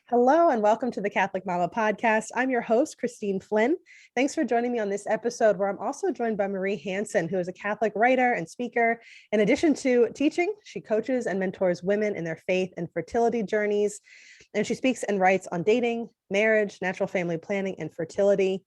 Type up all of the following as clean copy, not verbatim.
Hello and welcome to the Catholic Mama podcast. I'm your host, Christine Flynn. Thanks for joining me on this episode where I'm also joined by Marie Hanson, who is a Catholic writer and speaker. In addition to teaching, she coaches and mentors women in their faith and fertility journeys. And she speaks and writes on dating, marriage, natural family planning, and fertility,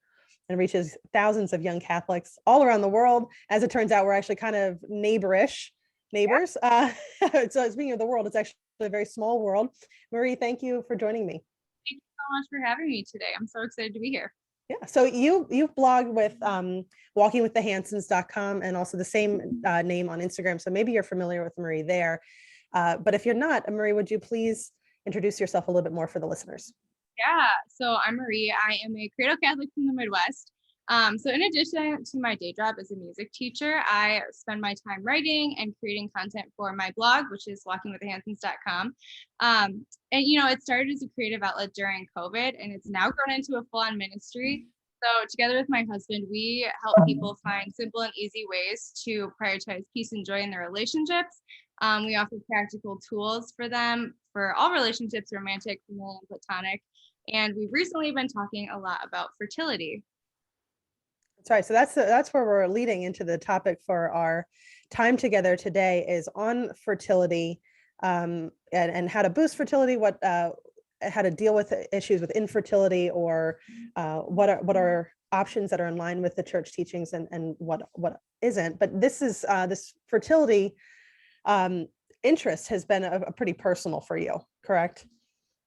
and reaches thousands of young Catholics all around the world. As it turns out, we're actually kind of neighbors. So speaking of the world, it's actually a very small world. Marie, thank you for joining me. Thank you so much for having me today. I'm so excited to be here. Yeah, so you've blogged with walkingwiththehansons.com and also the same name on Instagram. So maybe you're familiar with Marie there. But if you're not, Marie, would you please introduce yourself a little bit more for the listeners? Yeah, so I'm Marie. I am a cradle Catholic from the Midwest. So in addition to my day job as a music teacher, I spend my time writing and creating content for my blog, which is walkingwiththehansons.com. And, it started as a creative outlet during COVID, and it's now grown into a full-on ministry. So together with my husband, we help people find simple and easy ways to prioritize peace and joy in their relationships. We offer practical tools for them for all relationships, romantic, familial, and platonic. And we've recently been talking a lot about fertility. Sorry, so that's where we're leading into the topic for our time together today is on fertility, and how to boost fertility, how to deal with issues with infertility, or what are options that are in line with the church teachings and what isn't. But this fertility interest has been a pretty personal for you, correct?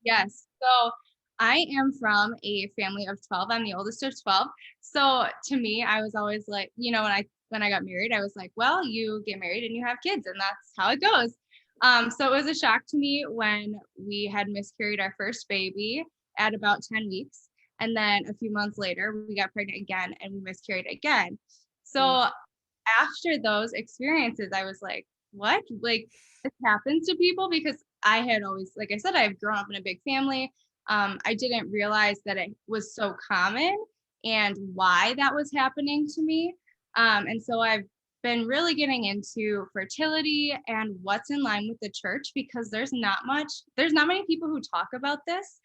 Yes. So I am from a family of 12. I'm the oldest of 12. So to me, I was always like, when I got married, I was like, well, you get married and you have kids, and that's how it goes. So it was a shock to me when we had miscarried our first baby at about 10 weeks. And then a few months later, we got pregnant again and we miscarried again. So after those experiences, I was like, what? Like, this happens to people? Because I had always, like I said, I've grown up in a big family. I didn't realize that it was so common and why that was happening to me. And so I've been really getting into fertility and what's in line with the church, because there's not many people who talk about this.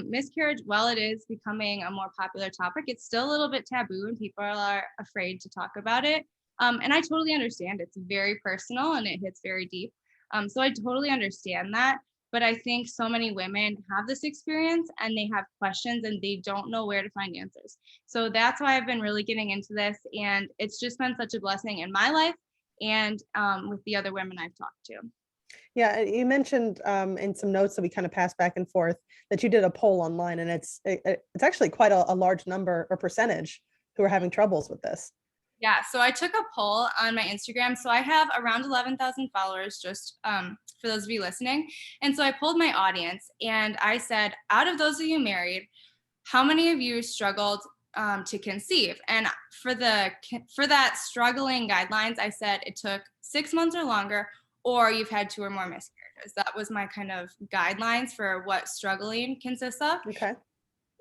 Miscarriage, while it is becoming a more popular topic, it's still a little bit taboo and people are afraid to talk about it. And I totally understand. It's very personal and it hits very deep. So I totally understand that. But I think so many women have this experience and they have questions and they don't know where to find answers. So that's why I've been really getting into this. And it's just been such a blessing in my life and with the other women I've talked to. Yeah, you mentioned in some notes that we kind of passed back and forth that you did a poll online, and it's actually quite a large number or percentage who are having troubles with this. Yeah, so I took a poll on my Instagram. So I have around 11,000 followers, just for those of you listening. And so I polled my audience and I said, out of those of you married, how many of you struggled to conceive? And for that struggling guidelines, I said it took 6 months or longer, or you've had 2 or more miscarriages. That was my kind of guidelines for what struggling consists of. Okay.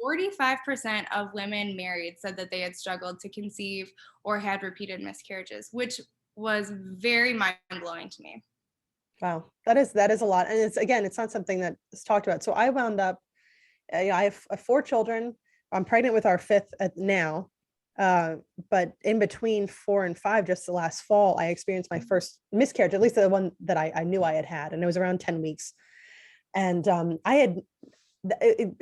45% of women married said that they had struggled to conceive or had repeated miscarriages, which was very mind-blowing to me. Wow, that is a lot. And it's not something that is talked about. So I wound up, I have 4 children. I'm pregnant with our 5th now. But in between 4 and 5, just the last fall, I experienced my first miscarriage, at least the one that I knew I had. And it was around 10 weeks. And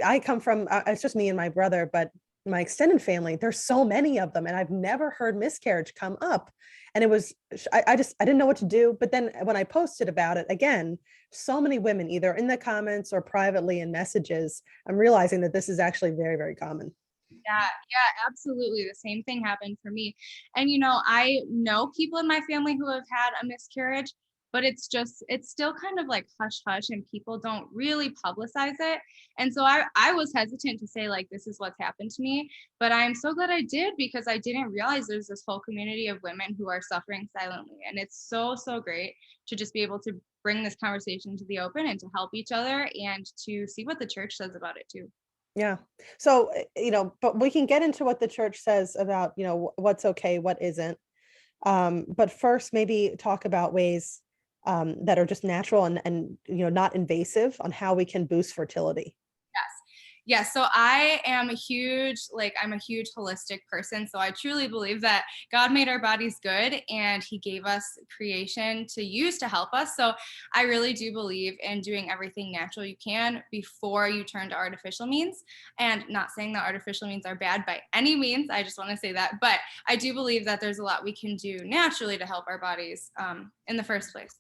I come from, it's just me and my brother, but my extended family, there's so many of them. And I've never heard miscarriage come up. And it was, I didn't know what to do. But then when I posted about it, again, so many women, either in the comments or privately in messages, I'm realizing that this is actually very, very common. Yeah, absolutely. The same thing happened for me. And, I know people in my family who have had a miscarriage, but it's still kind of like hush hush and people don't really publicize it. And so I was hesitant to say like, this is what's happened to me, but I'm so glad I did, because I didn't realize there's this whole community of women who are suffering silently. And it's so, so great to just be able to bring this conversation to the open and to help each other and to see what the church says about it too. Yeah. So, but we can get into what the church says about, what's okay, what isn't. But first, maybe talk about ways that are just natural and not invasive on how we can boost fertility. Yeah, so I am I'm a huge holistic person. So I truly believe that God made our bodies good and he gave us creation to use to help us. So I really do believe in doing everything natural you can before you turn to artificial means. And not saying that artificial means are bad by any means. I just want to say that. But I do believe that there's a lot we can do naturally to help our bodies in the first place.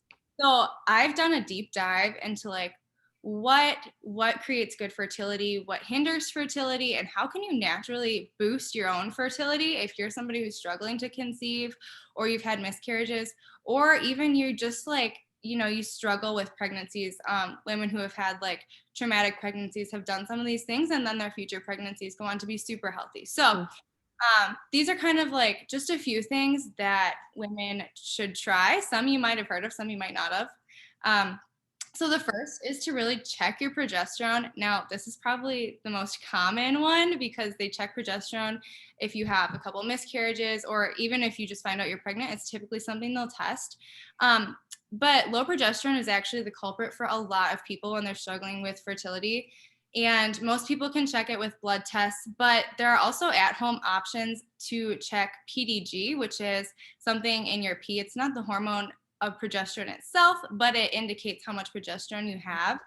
So I've done a deep dive into like what creates good fertility, what hinders fertility, and how can you naturally boost your own fertility if you're somebody who's struggling to conceive, or you've had miscarriages, or even you just like, you struggle with pregnancies. Women who have had like traumatic pregnancies have done some of these things, and then their future pregnancies go on to be super healthy. So these are kind of like just a few things that women should try. Some you might have heard of, some you might not have. So the first is to really check your progesterone. Now, this is probably the most common one because they check progesterone if you have a couple miscarriages, or even if you just find out you're pregnant, it's typically something they'll test. But low progesterone is actually the culprit for a lot of people when they're struggling with fertility. And most people can check it with blood tests, but there are also at-home options to check PDG, which is something in your pee. It's not the hormone of progesterone itself, but it indicates how much progesterone you have.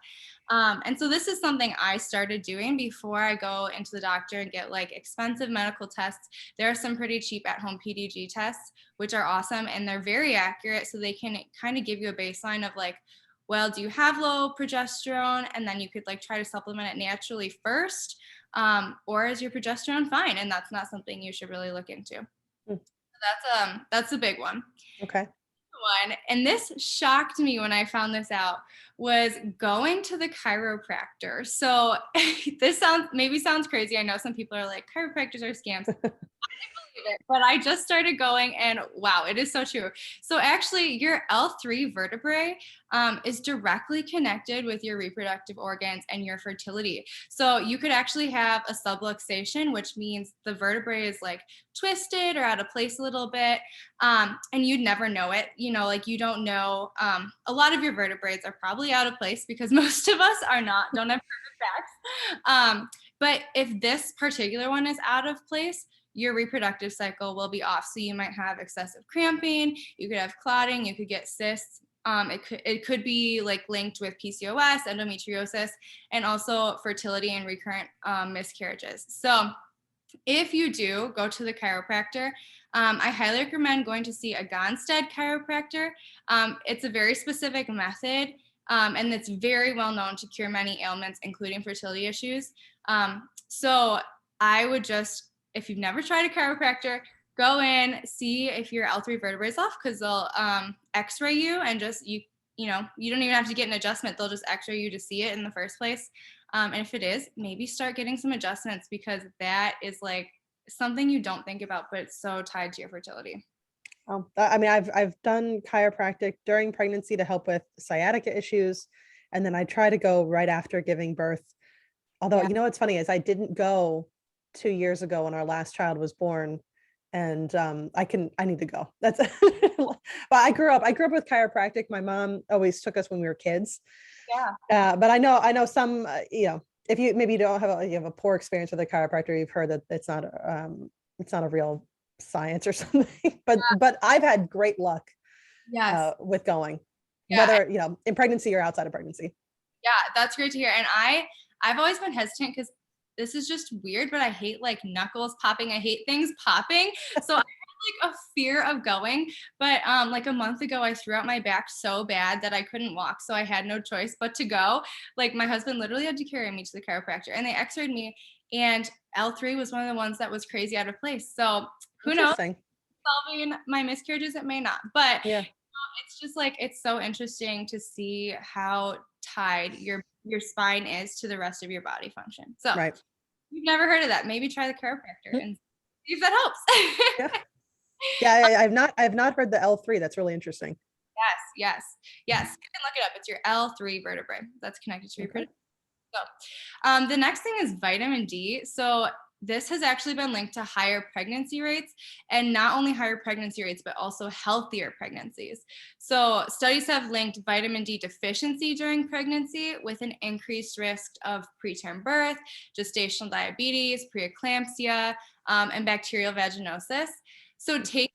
And so this is something I started doing before I go into the doctor and get like expensive medical tests. There are some pretty cheap at-home PDG tests, which are awesome, and they're very accurate. So they can kind of give you a baseline of like, well, do you have low progesterone? And then you could like try to supplement it naturally first, or is your progesterone fine? And that's not something you should really look into. Mm. So that's a big one. Okay. One, and this shocked me when I found this out, was going to the chiropractor. So this sounds crazy. I know some people are like, chiropractors are scams. It, but I just started going, and wow, it is so true. So actually your L3 vertebrae is directly connected with your reproductive organs and your fertility. So you could actually have a subluxation, which means the vertebrae is like twisted or out of place a little bit, and you'd never know it. Like you don't know. A lot of your vertebrae are probably out of place because most of us don't have perfect backs. But if this particular one is out of place, your reproductive cycle will be off. So you might have excessive cramping, you could have clotting, you could get cysts. It could be like linked with PCOS, endometriosis, and also fertility and recurrent miscarriages. So if you do go to the chiropractor, I highly recommend going to see a Gonstead chiropractor. It's a very specific method, and it's very well known to cure many ailments, including fertility issues. So I would just, if you've never tried a chiropractor, go in, see if your L3 vertebrae is off, because they'll x-ray you, and just you don't even have to get an adjustment. They'll just x-ray you to see it in the first place. And if it is, maybe start getting some adjustments, because that is like something you don't think about, but it's so tied to your fertility. I mean, I've done chiropractic during pregnancy to help with sciatica issues, and then I try to go right after giving birth. Although, what's funny is I didn't go 2 years ago when our last child was born, and I need to go. That's but I grew up with chiropractic. My mom always took us when we were kids. Yeah. But I know some, if you maybe you don't have you have a poor experience with a chiropractor, you've heard that it's not a real science or something. But I've had great luck with going, whether in pregnancy or outside of pregnancy. Yeah, that's great to hear. And I've always been hesitant because this is just weird, but I hate like knuckles popping. I hate things popping. So I had like a fear of going. But like a month ago, I threw out my back so bad that I couldn't walk. So I had no choice but to go. Like my husband literally had to carry me to the chiropractor, and they x-rayed me, and L3 was one of the ones that was crazy out of place. So who knows? Solving my miscarriages, it may not. But it's just like, it's so interesting to see how tied your spine is to the rest of your body function. So if you've never heard of that, maybe try the chiropractor and see if that helps. I've not heard the L3. That's really interesting. Yes. You can look it up. It's your L3 vertebrae that's connected to your So the next thing is vitamin D. So this has actually been linked to higher pregnancy rates, and not only higher pregnancy rates, but also healthier pregnancies. So studies have linked vitamin D deficiency during pregnancy with an increased risk of preterm birth, gestational diabetes, preeclampsia, and bacterial vaginosis. So taking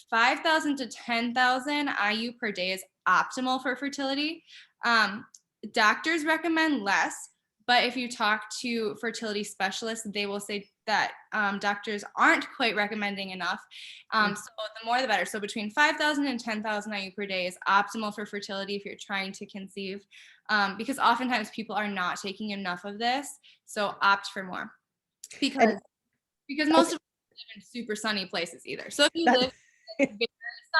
5,000 to 10,000 IU per day is optimal for fertility. Doctors recommend less, but if you talk to fertility specialists, they will say that doctors aren't quite recommending enough. So the more the better. So between 5,000 and 10,000 IU per day is optimal for fertility if you're trying to conceive, because oftentimes people are not taking enough of this. So opt for more, because most of us live in super sunny places either. So if you live very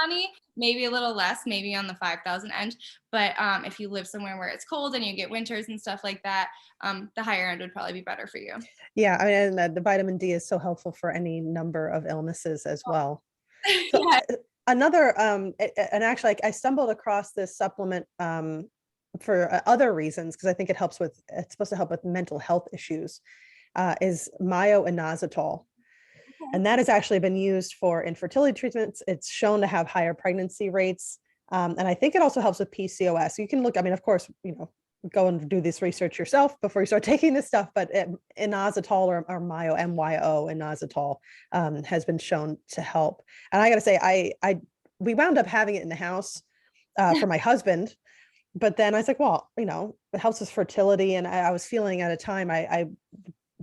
sunny, maybe a little less, maybe on the 5,000 end. But if you live somewhere where it's cold and you get winters and stuff like that, the higher end would probably be better for you. Yeah, I mean, and the vitamin D is so helpful for any number of illnesses as well. So Yeah. another, and actually, I stumbled across this supplement for other reasons, because I think it's supposed to help with mental health issues, is myo-inositol. And that has actually been used for infertility treatments. It's shown to have higher pregnancy rates. And I think it also helps with PCOS. You can look, I mean, of course, go and do this research yourself before you start taking this stuff, but inositol or myo, MYO, inositol has been shown to help. And I got to say, we wound up having it in the house for my husband, but then I was like, well, it helps with fertility. And I was feeling at a time, I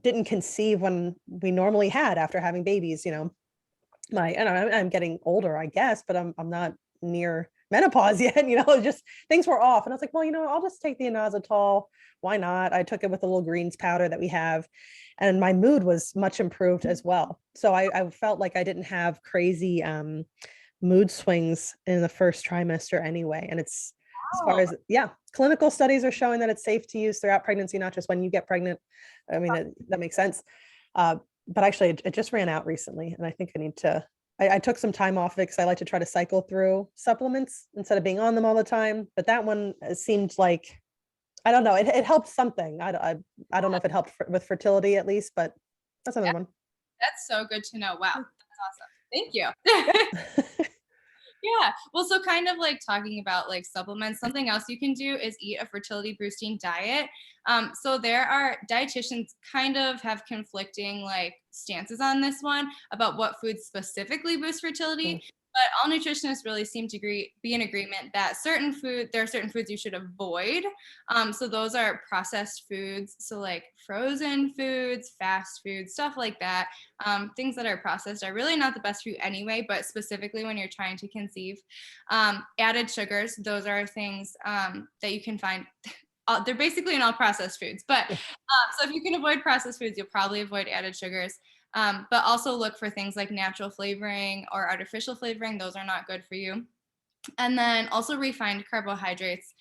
didn't conceive when we normally had after having babies. I'm getting older, I guess, but I'm not near menopause yet. Just things were off, and I was like, well, I'll just take the inositol. Why not? I took it with a little greens powder that we have, and my mood was much improved as well. So I felt like I didn't have crazy mood swings in the first trimester anyway. And it's, as far as, clinical studies are showing that it's safe to use throughout pregnancy, not just when you get pregnant. I mean, that makes sense. But actually it just ran out recently, and I think I need to, I took some time off it because I like to try to cycle through supplements instead of being on them all the time. But that one seemed like, I don't know, it helped something. I don't know if it helped with fertility at least, but that's another one. That's so good to know. Wow. That's awesome. Thank you. Yeah. Well, so kind of like talking about like supplements, something else you can do is eat a fertility boosting diet. So there are dietitians kind of have conflicting like stances on this one about what foods specifically boost fertility. But all nutritionists really seem to be in agreement that there are certain foods you should avoid. So those are processed foods. So like frozen foods, fast foods, stuff like that. Things that are processed are really not the best for you anyway, but specifically when you're trying to conceive. Added sugars, those are things that you can find. They're basically in all processed foods. But so if you can avoid processed foods, you'll probably avoid added sugars. But also look for things like natural flavoring or artificial flavoring. Those are not good for you. And then also refined carbohydrates.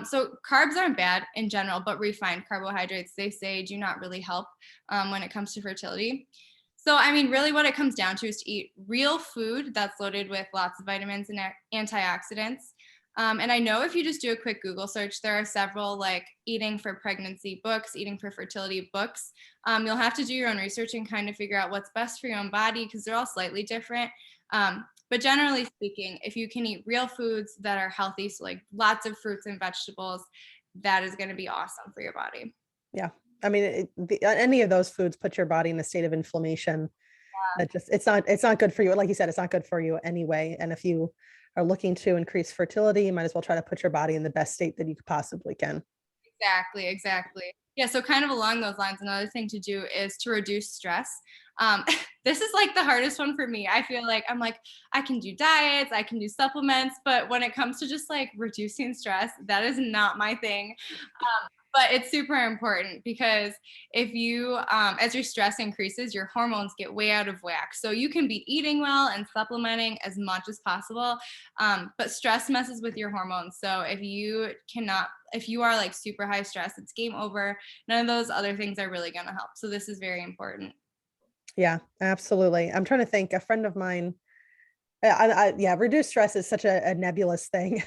So carbs aren't bad in general, but refined carbohydrates, they say, do not really help when it comes to fertility. So, I mean, really what it comes down to is to eat real food that's loaded with lots of vitamins and antioxidants. And I know if you just do a quick Google search, there are several like eating for pregnancy books, eating for fertility books. You'll have to do your own research and kind of figure out what's best for your own body, because they're all slightly different. But generally speaking, if you can eat real foods that are healthy, so like lots of fruits and vegetables, that is going to be awesome for your body. Yeah. I mean, any of those foods put your body in a state of inflammation. It's not good for you. Like you said, it's not good for you anyway. And if you are looking to increase fertility, you might as well try to put your body in the best state that you possibly can. Exactly. Yeah, so kind of along those lines, another thing to do is to reduce stress. This is like the hardest one for me. I feel like I can do diets, I can do supplements, but when it comes to just like reducing stress, that is not my thing. But it's super important, because if you, as your stress increases, your hormones get way out of whack. So you can be eating well and supplementing as much as possible, but stress messes with your hormones. So if you are like super high stress, it's game over. None of those other things are really going to help. So this is very important. Yeah, absolutely. I'm trying to think. A friend of mine, reduced stress is such a nebulous thing.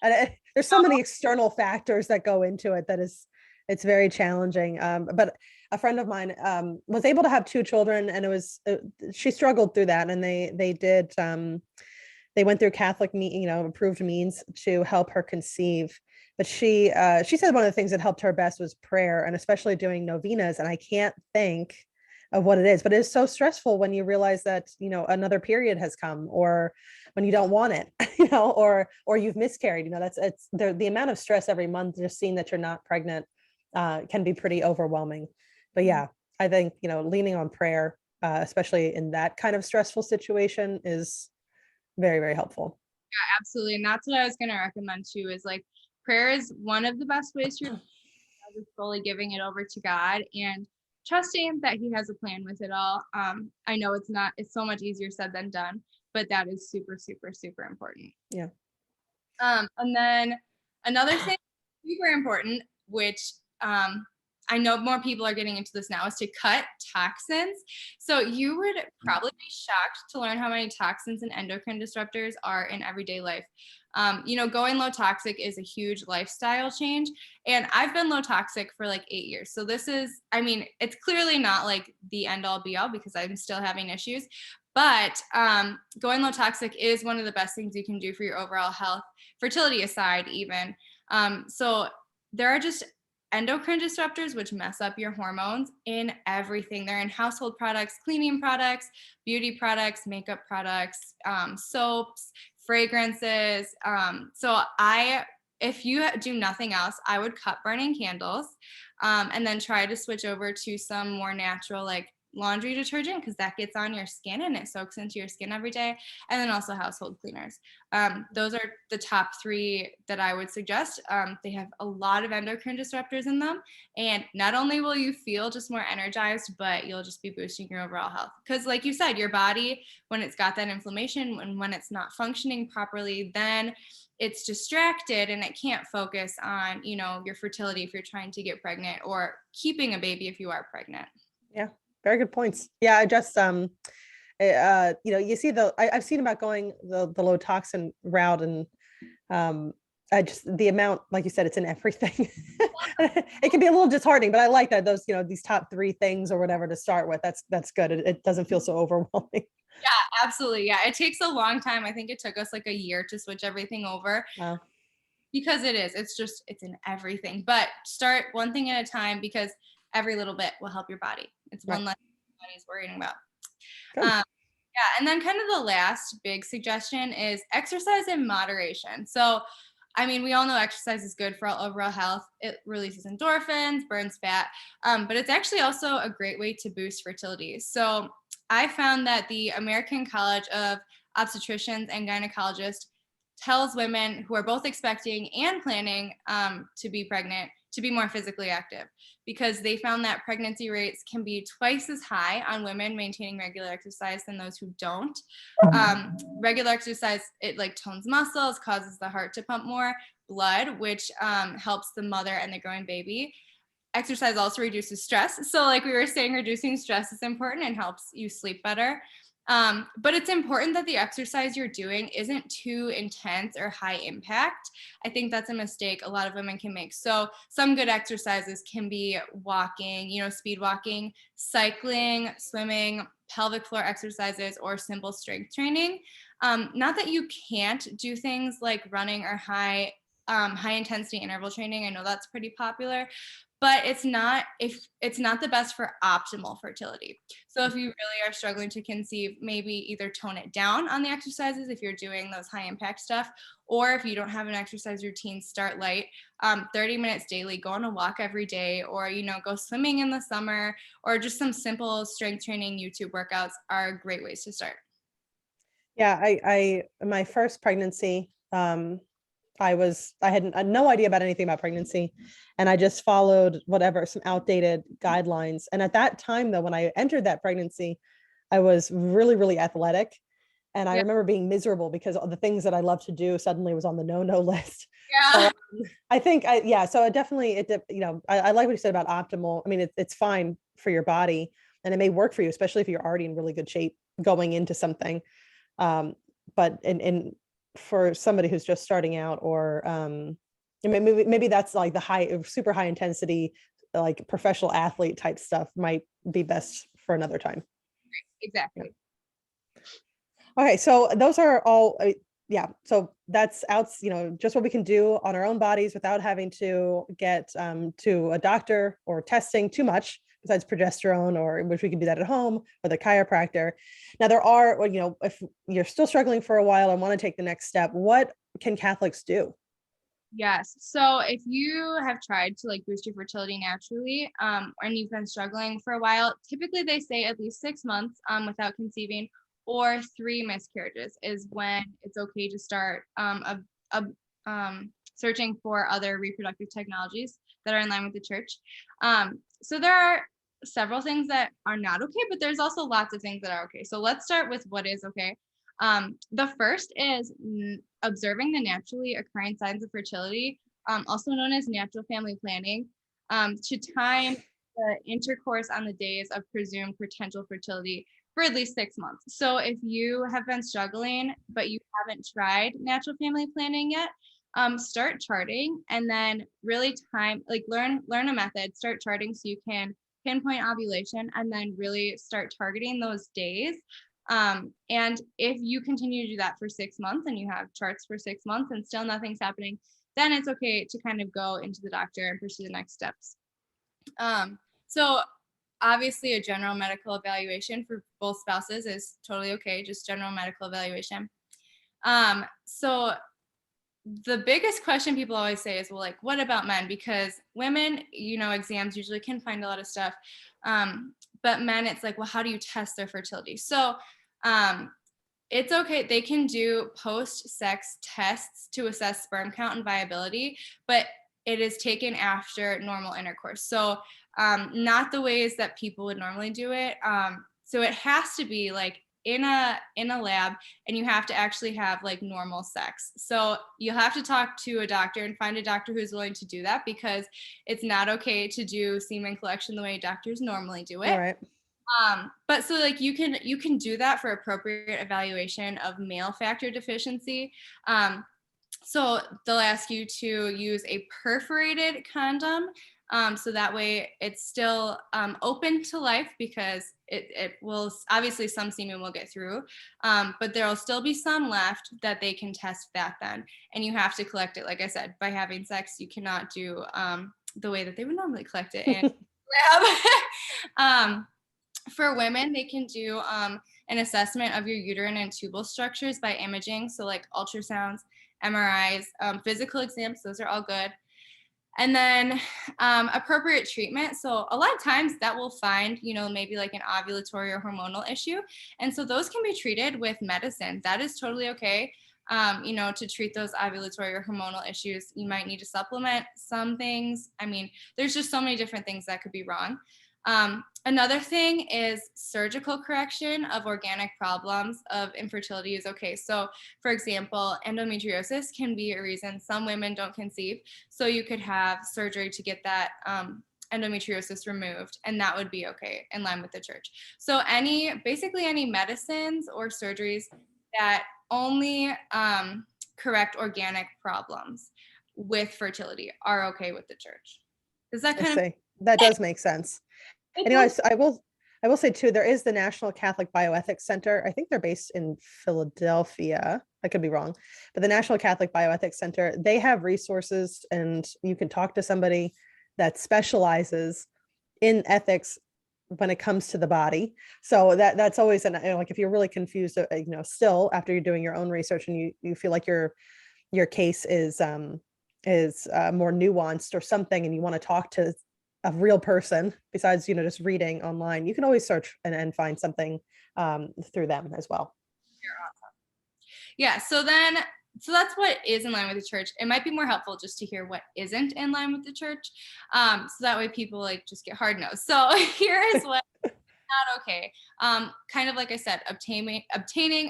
And there's so many external factors that go into it that is It's very challenging. But a friend of mine was able to have two children, and she struggled through that. And they went through Catholic, approved means to help her conceive. But she said one of the things that helped her best was prayer, and especially doing novenas. And I can't think of what it is, but it is so stressful when you realize that, another period has come, or when you don't want it, or you've miscarried. It's the amount of stress every month, just seeing that you're not pregnant, can be pretty overwhelming. But yeah, I think, leaning on prayer, especially in that kind of stressful situation, is very, very helpful. Yeah, absolutely. And that's what I was going to recommend too, is like prayer is one of the best ways to just fully giving it over to God and trusting that he has a plan with it all. I know it's so much easier said than done, but that is super, super, super important. Yeah. And then another thing super important, which I know more people are getting into this now, is to cut toxins. So you would probably be shocked to learn how many toxins and endocrine disruptors are in everyday life. Going low toxic is a huge lifestyle change. And I've been low toxic for like 8 years. So it's clearly not like the end all be all, because I'm still having issues. But going low toxic is one of the best things you can do for your overall health, fertility aside even. So there are just endocrine disruptors which mess up your hormones in everything. They're in household products, cleaning products, beauty products, makeup products, soaps, fragrances. If you do nothing else, I would cut burning candles, and then try to switch over to some more natural, like laundry detergent, because that gets on your skin and it soaks into your skin every day. And then also household cleaners. Those are the top 3 that I would suggest. They have a lot of endocrine disruptors in them. And not only will you feel just more energized, but you'll just be boosting your overall health. Because like you said, your body, when it's got that inflammation and when it's not functioning properly, then it's distracted and it can't focus on, your fertility if you're trying to get pregnant, or keeping a baby if you are pregnant. Yeah. Very good points. Yeah, I just you see I've seen about going the low toxin route, and I just, the amount, like you said, it's in everything. It can be a little disheartening, but I like that those, these top 3 things or whatever to start with. That's good. It doesn't feel so overwhelming. Yeah, absolutely. Yeah, it takes a long time. I think it took us like a year to switch everything over. Wow. Because it's in everything. But start one thing at a time, because every little bit will help your body. It's one less your body's worrying about. Yeah, and then kind of the last big suggestion is exercise in moderation. So, we all know exercise is good for our overall health. It releases endorphins, burns fat, but it's actually also a great way to boost fertility. So I found that the American College of Obstetricians and Gynecologists tells women who are both expecting and planning to be pregnant to be more physically active, because they found that pregnancy rates can be twice as high on women maintaining regular exercise than those who don't. Regular exercise, it like tones muscles, causes the heart to pump more blood, which helps the mother and the growing baby. Exercise also reduces stress. So like we were saying, reducing stress is important and helps you sleep better. But it's important that the exercise you're doing isn't too intense or high impact. I think that's a mistake a lot of women can make. So some good exercises can be walking, speed walking, cycling, swimming, pelvic floor exercises, or simple strength training. Not that you can't do things like running or high intensity interval training. I know that's pretty popular, but it's not the best for optimal fertility. So if you really are struggling to conceive, maybe either tone it down on the exercises if you're doing those high impact stuff, or if you don't have an exercise routine, start light. 30 minutes daily, go on a walk every day, or go swimming in the summer, or just some simple strength training YouTube workouts are great ways to start. Yeah, I my first pregnancy, I had no idea about anything about pregnancy, and I just followed some outdated guidelines. And at that time, though, when I entered that pregnancy, I was really, really athletic. And I remember being miserable because all the things that I love to do suddenly was on the no list. Yeah. So I think, so I like what you said about optimal. It's fine for your body, and it may work for you, especially if you're already in really good shape going into something. But for somebody who's just starting out, or maybe that's like the super high intensity, like professional athlete type stuff might be best for another time. Exactly. Okay, so those are all, yeah. So that's out, just what we can do on our own bodies without having to get to a doctor or testing too much, besides progesterone, or which we can do that at home, or the chiropractor. Now there are, if you're still struggling for a while and want to take the next step, what can Catholics do? Yes. So if you have tried to like boost your fertility naturally, and you've been struggling for a while, typically they say at least 6 months without conceiving, or 3 miscarriages is when it's okay to start searching for other reproductive technologies that are in line with the church. So there are several things that are not okay, but there's also lots of things that are okay. So let's start with what is okay. The first is observing the naturally occurring signs of fertility, also known as natural family planning, to time the intercourse on the days of presumed potential fertility for at least 6 months. So if you have been struggling, but you haven't tried natural family planning yet, start charting, and then really learn a method, start charting so you can pinpoint ovulation, and then really start targeting those days. And if you continue to do that for 6 months and you have charts for 6 months and still nothing's happening, then it's okay to kind of go into the doctor and pursue the next steps. So obviously a general medical evaluation for both spouses is totally okay, just general medical evaluation. So the biggest question people always say is, well, like, what about men? Because women, exams usually can find a lot of stuff. But men, it's like, well, how do you test their fertility? So it's okay. They can do post-sex tests to assess sperm count and viability, but it is taken after normal intercourse. So not the ways that people would normally do it. So it has to be like in a lab, and you have to actually have like normal sex. So you'll have to talk to a doctor and find a doctor who's willing to do that, because it's not okay to do semen collection the way doctors normally do it. All right. But so like you can do that for appropriate evaluation of male factor deficiency. So they'll ask you to use a perforated condom. So that way it's still open to life, because it will, obviously some semen will get through, but there will still be some left that they can test that then. And you have to collect it, like I said, by having sex. You cannot do the way that they would normally collect it in lab. For women, they can do an assessment of your uterine and tubal structures by imaging. So like ultrasounds, MRIs, physical exams, those are all good. And then appropriate treatment. So a lot of times that will find, maybe like an ovulatory or hormonal issue. And so those can be treated with medicine. That is totally okay. To treat those ovulatory or hormonal issues, you might need to supplement some things. I mean, there's just so many different things that could be wrong. Another thing is surgical correction of organic problems of infertility is okay. So for example, endometriosis can be a reason some women don't conceive. So you could have surgery to get that endometriosis removed, and that would be okay, in line with the church. So basically any medicines or surgeries that only correct organic problems with fertility are okay with the church. Does that that does make sense. Anyways, I will say too, there is the National Catholic Bioethics Center. I think they're based in Philadelphia. I could be wrong, but the National Catholic Bioethics Center, they have resources, and you can talk to somebody that specializes in ethics when it comes to the body. So that's always like, if you're really confused, still after you're doing your own research and you feel like your case is more nuanced or something, and you want to talk to a real person besides, just reading online, you can always search and find something through them as well. You're awesome. Yeah. So that's what is in line with the church. It might be more helpful just to hear what isn't in line with the church. So that way people like just get hard nosed. So here is what not okay. Kind of like I said, obtaining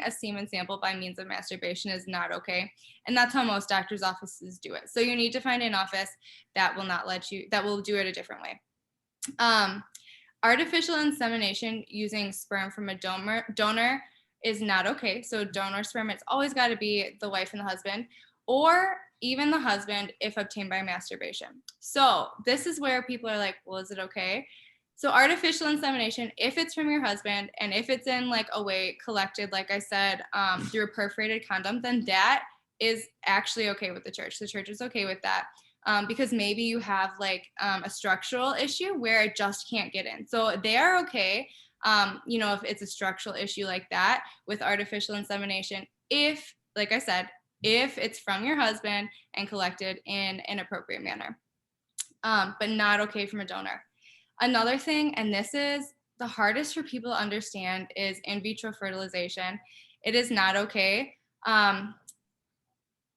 a semen sample by means of masturbation is not okay. And that's how most doctors' offices do it. So you need to find an office that will do it a different way. Artificial insemination using sperm from a donor is not okay. So donor sperm, it's always got to be the wife and the husband. or even the husband if obtained by masturbation. So this is where people are like, well, is it okay? So artificial insemination, if it's from your husband and if it's in like a way collected, like I said, through a perforated condom, then that is actually okay with the church. The church is okay with that. Because maybe you have like a structural issue where it just can't get in. So they are okay, if it's a structural issue like that with artificial insemination, if, like I said, if it's from your husband and collected in an appropriate manner, but not okay from a donor. Another thing, and this is the hardest for people to understand, is in vitro fertilization. It is not okay.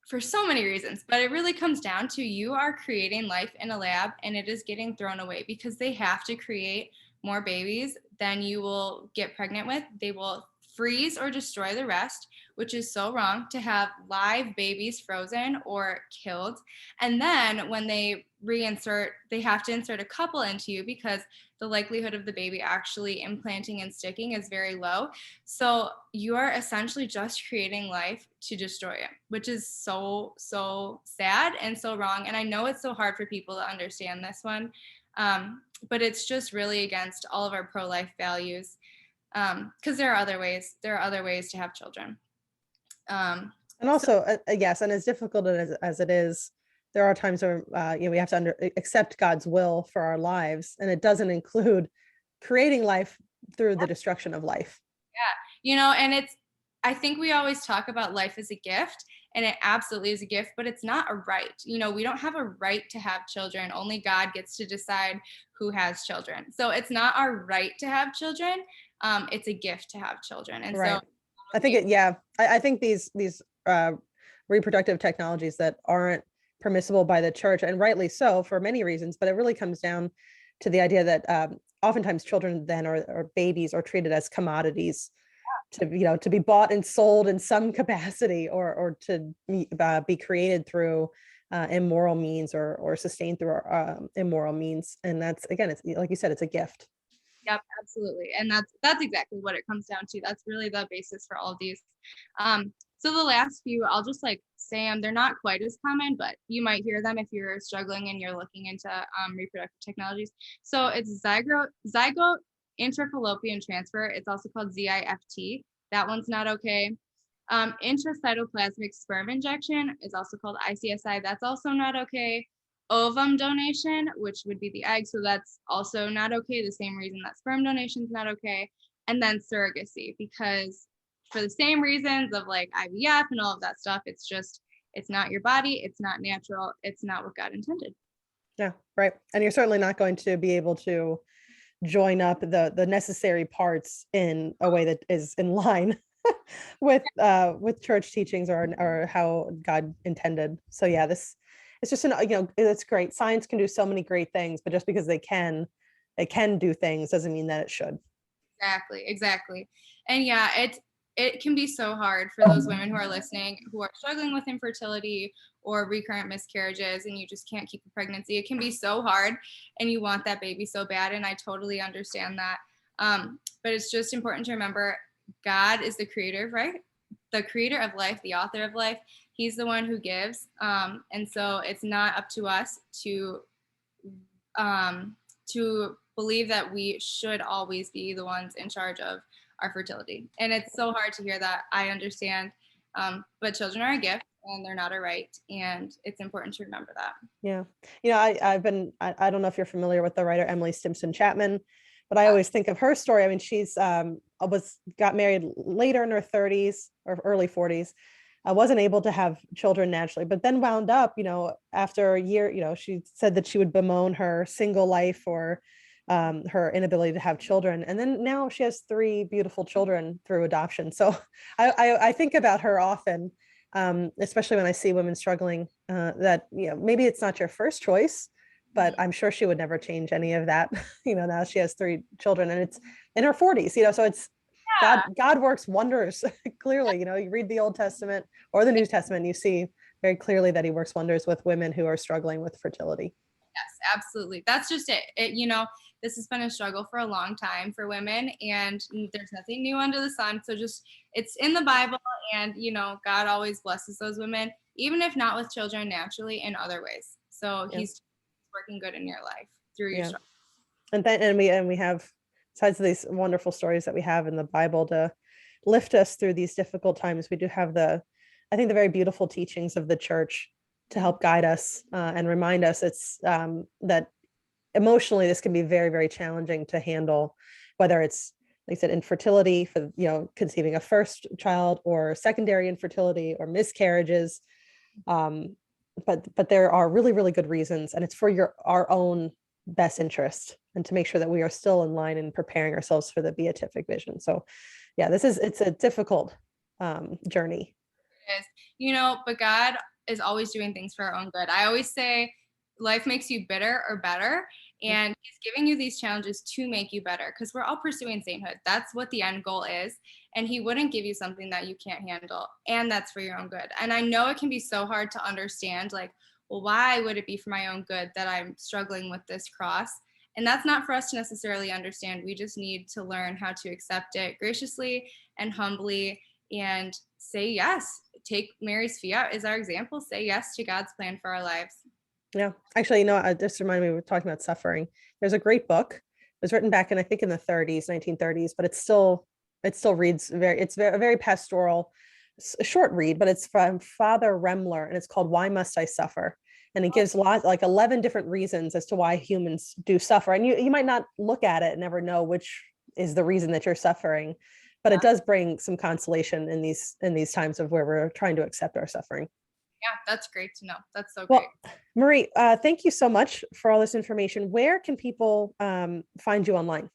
For so many reasons, but it really comes down to you are creating life in a lab and it is getting thrown away because they have to create more babies than you will get pregnant with. They will freeze or destroy the rest, which is so wrong to have live babies frozen or killed. And then when they reinsert, they have to insert a couple into you because the likelihood of the baby actually implanting and sticking is very low. So you are essentially just creating life to destroy it, which is so, so sad and so wrong. And I know it's so hard for people to understand this one, but it's just really against all of our pro-life values, because there are other ways. There are other ways to have children. And also, yes, and as difficult as it is, there are times where we have to accept God's will for our lives, and it doesn't include creating life through the destruction of life. Yeah, and I think we always talk about life as a gift, and it absolutely is a gift, but it's not a right. We don't have a right to have children. Only God gets to decide who has children. So it's not our right to have children. It's a gift to have children. And right. So I think I think these reproductive technologies that aren't permissible by the church, and rightly so for many reasons, but it really comes down to the idea that oftentimes children then or babies are treated as commodities to be bought and sold in some capacity, or to be created through immoral means or sustained through immoral means. And that's, again, it's like you said, it's a gift. Yep, absolutely. And that's exactly what it comes down to. That's really the basis for all of these. So the last few, I'll just say them. They're not quite as common, but you might hear them if you're struggling and you're looking into reproductive technologies. So it's zygote intrafallopian transfer. It's also called ZIFT. That one's not okay. Intracytoplasmic sperm injection is also called ICSI. That's also not okay. Ovum donation, which would be the egg, so that's also not okay. The same reason that sperm donation is not okay. And then surrogacy, because for the same reasons of IVF and all of that stuff, it's not your body, it's not natural, it's not what God intended. Yeah, right. And you're certainly not going to be able to join up the necessary parts in a way that is in line with church teachings or how God intended. So yeah, it's just it's great. Science can do so many great things, but just because they can do things doesn't mean that it should. Exactly. And yeah, it can be so hard for those women who are listening, who are struggling with infertility or recurrent miscarriages, and you just can't keep a pregnancy. It can be so hard, and you want that baby so bad, and I totally understand that. But it's just important to remember God is the creator, right? The creator of life, the author of life. He's the one who gives. And so it's not up to us to believe that we should always be the ones in charge of our fertility. And it's so hard to hear that. I understand. But children are a gift and they're not a right. And it's important to remember that. Yeah. I don't know if you're familiar with the writer Emily Stimson Chapman, but I always think of her story. I mean, she's got married later in her 30s or early 40s. I wasn't able to have children naturally, but then wound up, after a year, she said that she would bemoan her single life or her inability to have children. And then now she has 3 beautiful children through adoption. So I think about her often, especially when I see women struggling, that, maybe it's not your first choice, but I'm sure she would never change any of that. Now she has 3 children and it's in her 40s, so it's, God works wonders. Clearly, you read the Old Testament or the New Testament, you see very clearly that he works wonders with women who are struggling with fertility. Yes, absolutely. That's just it. This has been a struggle for a long time for women, and there's nothing new under the sun. So it's in the Bible, and God always blesses those women. even if not with children, naturally in other ways. So Yeah. he's working good in your life through your Yeah. struggle. And we have, besides these wonderful stories that we have in the Bible to lift us through these difficult times, we do have I think the very beautiful teachings of the church to help guide us and remind us that emotionally this can be very, very challenging to handle, whether it's, like I said, infertility for, conceiving a first child, or secondary infertility, or miscarriages. But there are really, really good reasons, and it's for our own best interest, and to make sure that we are still in line and preparing ourselves for the beatific vision. So yeah, it's a difficult journey. It is, but God is always doing things for our own good. I always say life makes you bitter or better. And he's giving you these challenges to make you better, because we're all pursuing sainthood. That's what the end goal is. And he wouldn't give you something that you can't handle. And that's for your own good. And I know it can be so hard to understand, like, well, why would it be for my own good that I'm struggling with this cross? And that's not for us to necessarily understand. We just need to learn how to accept it graciously and humbly, and say yes. Take Mary's fiat as our example. Say yes to God's plan for our lives. Yeah, actually, it just reminded me, we were talking about suffering. There's a great book. It was written back in, I think, in the 1930s, but it still reads it's a very pastoral, a short read, but it's from Father Remler, and it's called Why Must I Suffer? And it gives like 11 different reasons as to why humans do suffer. And you might not look at it and never know which is the reason that you're suffering, but it does bring some consolation in these times of where we're trying to accept our suffering. Yeah, that's great to know. That's so Well, great. Marie, thank you so much for all this information. Where can people find you online?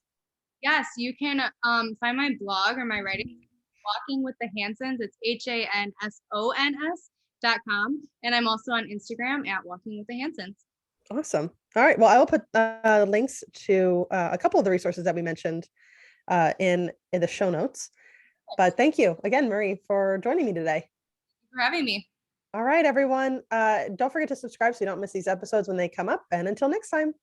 Yes, you can find my blog or my writing, Walking with the Hansons. It's HANSONS.com. And I'm also on Instagram at Walking with the Hansons. Awesome. All right. Well, I will put links to a couple of the resources that we mentioned in the show notes. But thank you again, Marie, for joining me today. Thank you for having me. All right, everyone. Don't forget to subscribe so you don't miss these episodes when they come up. And until next time.